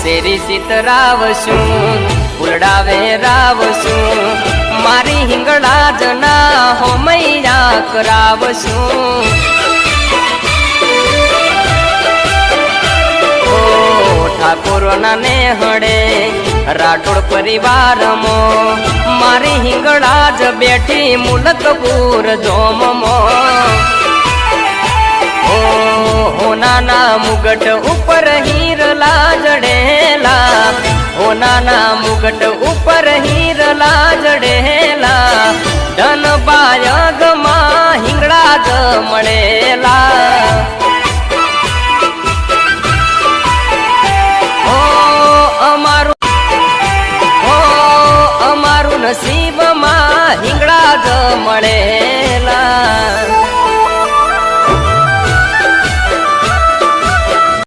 શેરી સીતરાવશું ફૂલડા વેરાવશું મારી હિંગળા જના હોમૈયા કરાવશું ઠાકોરના ને હડે રાઠોડ પરિવારમાં મારી હિંગળા જ બેઠી મુલકપુર જોમમાં હોનાના મુગટ ઉપર હીરલા જડેલા હોનાના મુગટ ઉપર હીરલા જડેલા ધન બાયગમાં હિંગળા જ મળેલા અમારું નસીબમાં હિંગળા જ મળે